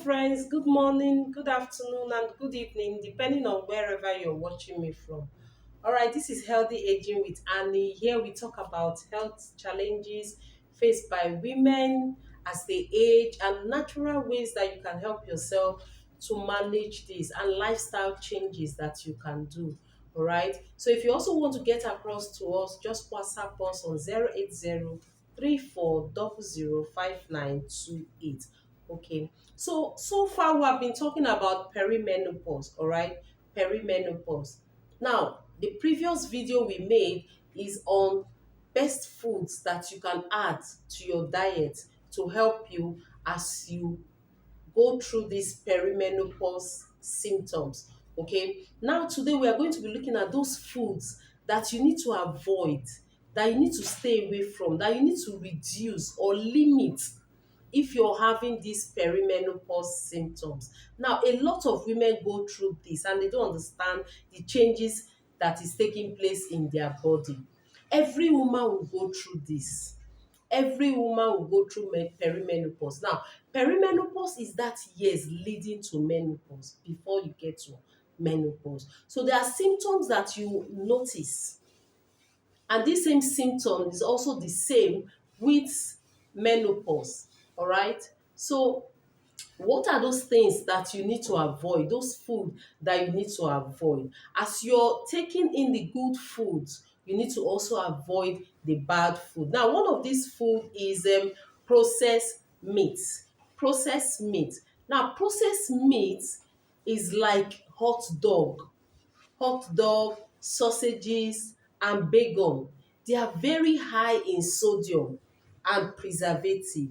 friends. Good morning, good afternoon, and good evening, depending on wherever you're watching me from. All right, this is Healthy Aging with Annie. Here we talk about health challenges faced by women as they age and natural ways that you can help yourself to manage this and lifestyle changes that you can do. All right, so if you also want to get across to us, just WhatsApp us on 080 3400 5928. Okay, so far we have been talking about perimenopause, all right? Perimenopause. Now, the previous video we made is on best foods that you can add to your diet to help you as you go through these perimenopause symptoms. Okay, now today we are going to be looking at those foods that you need to avoid, that you need to stay away from, that you need to reduce or limit if you're having these perimenopause symptoms. Now, a lot of women go through this and they don't understand the changes that is taking place in their body. Every woman will go through this. Every woman will go through perimenopause. Now, perimenopause is that years leading to menopause before you get to menopause. So there are symptoms that you notice, and this same symptom is also the same with menopause. All right. So what are those things that you need to avoid, those food that you need to avoid? As you're taking in the good foods, you need to also avoid the bad food. Now, one of these food is processed meat. Processed meat. Now, processed meat is like hot dog, sausages, and bacon. They are very high in sodium and preservative.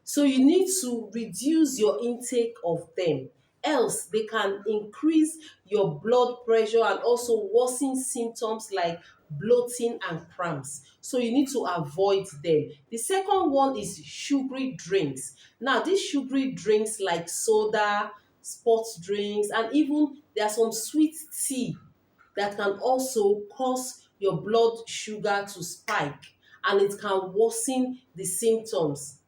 So you need to reduce your intake of them, else they can increase your blood pressure and also worsen symptoms like bloating and cramps. So you need to avoid them. The second one is sugary drinks. Now, these sugary drinks like soda, sports drinks, and even there are some sweet tea that can also cause your blood sugar to spike, and it can worsen the symptoms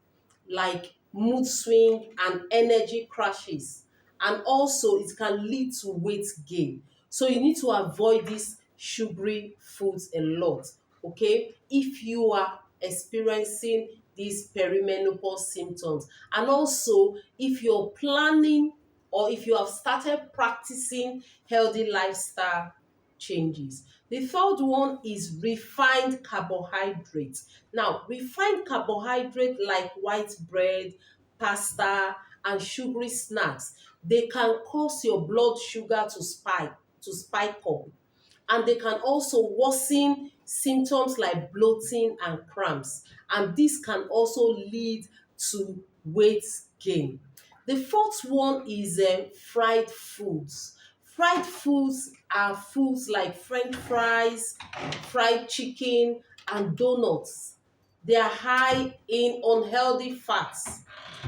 like mood swing and energy crashes, and also it can lead to weight gain. So you need to avoid these sugary foods a lot, okay, if you are experiencing these perimenopause symptoms. And also, if you're planning or if you have started practicing healthy lifestyle changes. The third one is refined carbohydrates. Now, refined carbohydrate like white bread, pasta, and sugary snacks, they can cause your blood sugar to spike up, and they can also worsen symptoms like bloating and cramps, and this can also lead to weight gain. The fourth one is fried foods. Fried foods are foods like french fries, fried chicken, and donuts. They are high in unhealthy fats,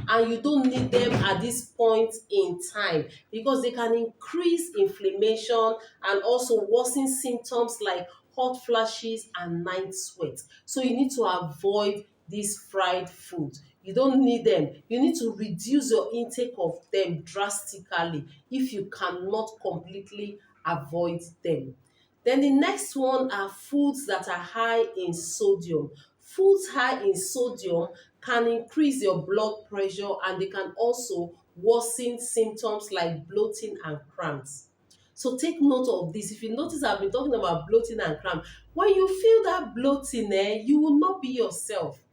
and you don't need them at this point in time because they can increase inflammation and also worsen symptoms like hot flashes and night sweat. So you need to avoid these fried foods. You don't need them. You need to reduce your intake of them drastically if you cannot completely avoid them. Then the next one are foods that are high in sodium. Foods high in sodium can increase your blood pressure, and they can also worsen symptoms like bloating and cramps. So take note of this. If you notice, I've been talking about bloating and cramp. When you feel that bloating, you will not be yourself.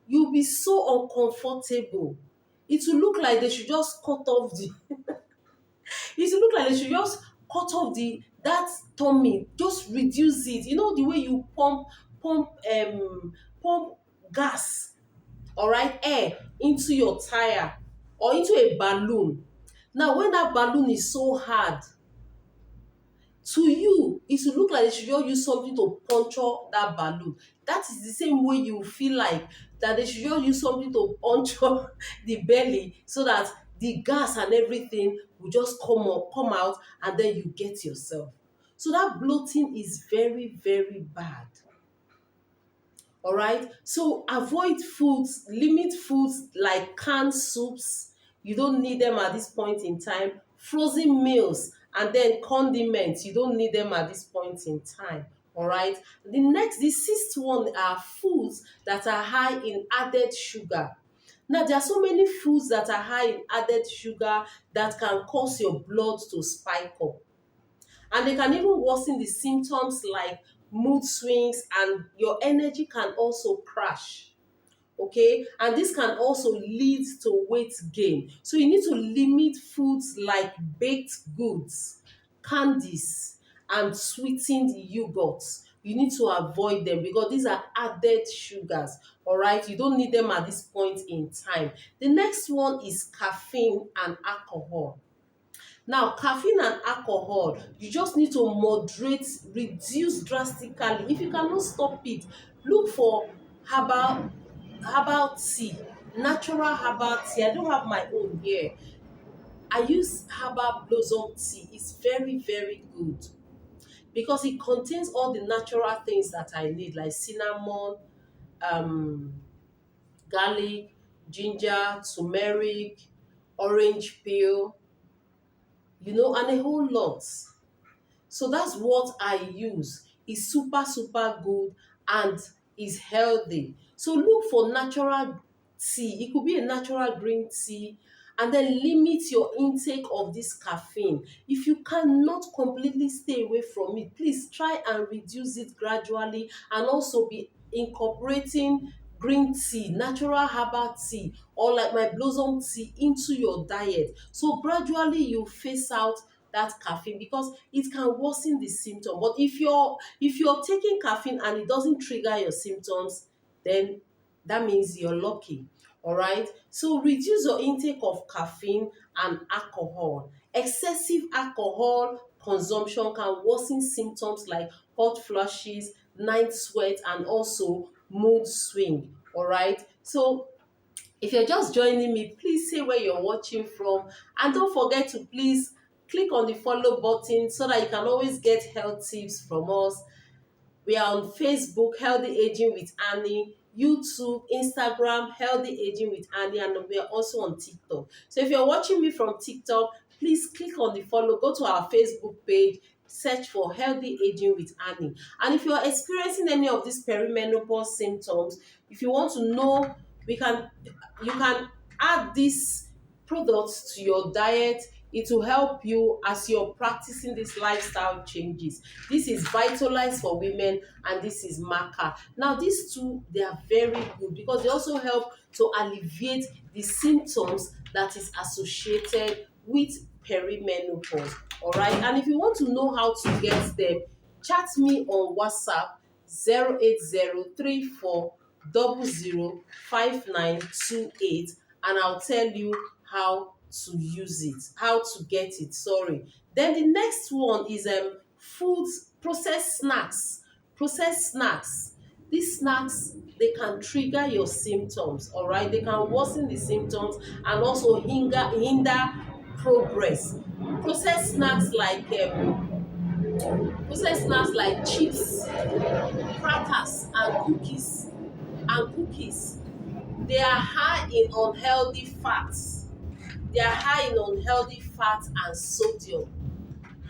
You'll be so uncomfortable. It will look like they should just cut off the it will look like they should just cut off that tummy, just reduce it. You know the way you pump gas, all right, air into your tire or into a balloon. Now, when that balloon is so hard, to you, it will look like they should just use something to puncture that balloon. That is the same way you feel like that they should just use something to puncture the belly so that the gas and everything will just come out, and then you get yourself. So that bloating is very, very bad. All right. So avoid foods, limit foods like canned soups, you don't need them at this point in time. Frozen meals and then condiments, you don't need them at this point in time. All right. The sixth one are foods that are high in added sugar. Now, there are so many foods that are high in added sugar that can cause your blood to spike up. And they can even worsen the symptoms like mood swings, and your energy can also crash. Okay, and this can also lead to weight gain. So you need to limit foods like baked goods, candies, and sweetened yogurts. You need to avoid them because these are added sugars. All right, you don't need them at this point in time. The next one is caffeine and alcohol. Now, caffeine and alcohol, you just need to moderate, reduce drastically. If you cannot stop it, look for herbal tea, natural herbal tea. I don't have my own here. I use herbal blossom tea. It's very, very good because it contains all the natural things that I need, like cinnamon, um, garlic, ginger, turmeric, orange peel, and a whole lot. So that's what I use. It's super, super good and is healthy. So look for natural tea. It could be a natural green tea, and then limit your intake of this caffeine. If you cannot completely stay away from it, please try and reduce it gradually, and also be incorporating green tea, natural herbal tea, or like my blossom tea into your diet. So gradually you phase out that caffeine because it can worsen the symptom. But if you're taking caffeine and it doesn't trigger your symptoms, then that means you're lucky. All right. So reduce your intake of caffeine and alcohol. Excessive alcohol consumption can worsen symptoms like hot flushes, night sweat, and also mood swing. All right. So if you're just joining me, please say where you're watching from, and don't forget to please click on the follow button so that you can always get health tips from us. We are on Facebook, Healthy Aging with Annie, YouTube, Instagram, Healthy Aging with Annie, and we are also on TikTok. So if you're watching me from TikTok, please click on the follow, go to our Facebook page, search for Healthy Aging with Annie. And if you are experiencing any of these perimenopause symptoms, if you want to know, we can you can add these products to your diet. It will help you as you're practicing these lifestyle changes. This is Vitalize for Women, and this is Maca. Now, these two, they are very good because they also help to alleviate the symptoms that is associated with perimenopause. All right. And if you want to know how to get them, chat me on WhatsApp 08034005928, and I'll tell you how to get it. Sorry. Then the next one is foods, processed snacks. Processed snacks. These snacks, they can trigger your symptoms, all right? They can worsen the symptoms and also hinder progress. Processed snacks like chips, crackers, and cookies, they are high in unhealthy fats. They are high in unhealthy fats and sodium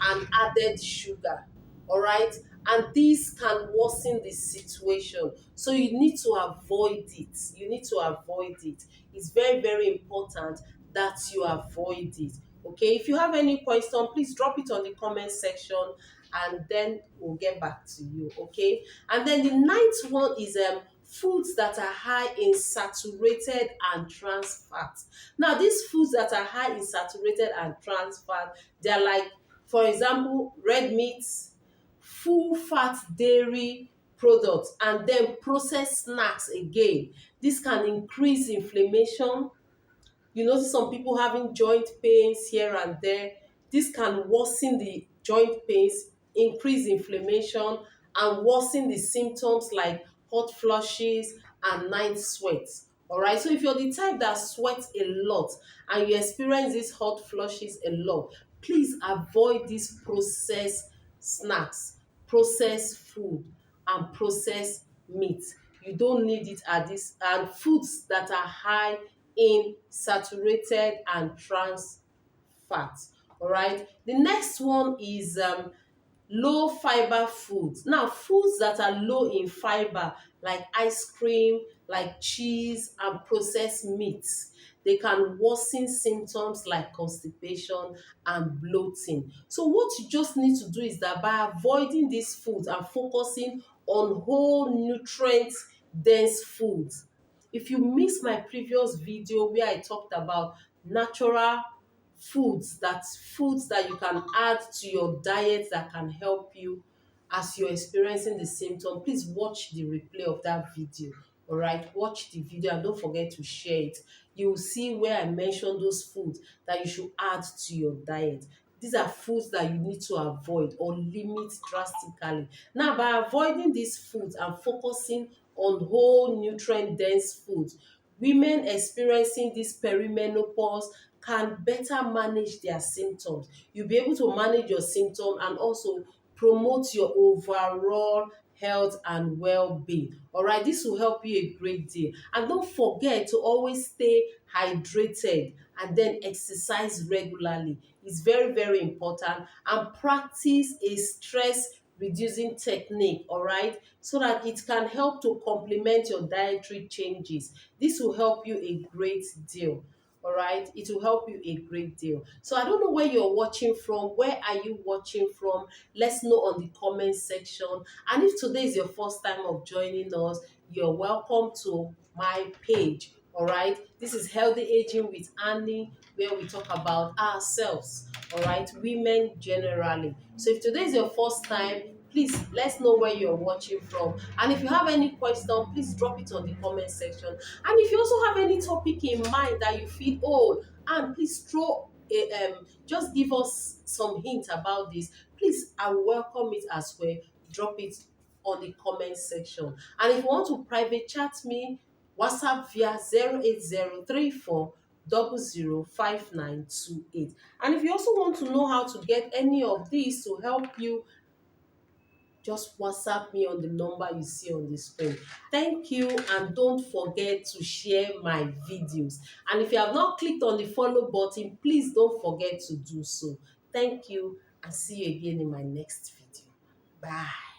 and added sugar. All right. And these can worsen the situation. So you need to avoid it. You need to avoid it. It's very, very important that you avoid it. Okay. If you have any question, please drop it on the comment section, and then we'll get back to you. Okay. And then the ninth one is foods that are high in saturated and trans fats. Now, these foods that are high in saturated and trans fat, they're like, for example, red meats, full fat dairy products, and then processed snacks again. This can increase inflammation. You notice some people having joint pains here and there. This can worsen the joint pains, increase inflammation, and worsen the symptoms like hot flushes and night sweats. All right. So if you're the type that sweats a lot and you experience these hot flushes a lot, please avoid these processed snacks, processed food, and processed meat. You don't need it at this, and foods that are high in saturated and trans fats. All right. The next one is low fiber foods. Now, foods that are low in fiber, like ice cream, like cheese, and processed meats, they can worsen symptoms like constipation and bloating. So, what you just need to do is that by avoiding these foods and focusing on whole nutrient dense foods. If you missed my previous video where I talked about natural foods that you can add to your diet that can help you as you're experiencing the symptom, please watch the replay of that video. All right, watch the video and don't forget to share it. You will see where I mentioned those foods that you should add to your diet. These are foods that you need to avoid or limit drastically. Now, by avoiding these foods and focusing on whole nutrient dense foods, women experiencing this perimenopause can better manage their symptoms. You'll be able to manage your symptom and also promote your overall health and well-being. All right, this will help you a great deal. And don't forget to always stay hydrated and then exercise regularly. It's very, very important. And practice a stress reducing technique, all right, so that it can help to complement your dietary changes. This will help you a great deal. All right, it will help you a great deal. So I don't know where you're watching from. Where are you watching from? Let's know on the comment section. And if today is your first time of joining us, you're welcome to my page. All right, this is Healthy Aging with Annie, where we talk about ourselves. All right, women generally. So if today is your first time, please let's know where you're watching from. And if you have any question, please drop it on the comment section. And if you also have any topic in mind that you feel, oh, and please just give us some hint about this, please, I welcome it as well. Drop it on the comment section. And if you want to private chat me, WhatsApp via 08034 005928. And if you also want to know how to get any of these to help you, just WhatsApp me on the number you see on the screen. Thank you, and don't forget to share my videos. And if you have not clicked on the follow button, please don't forget to do so. Thank you, and see you again in my next video. Bye.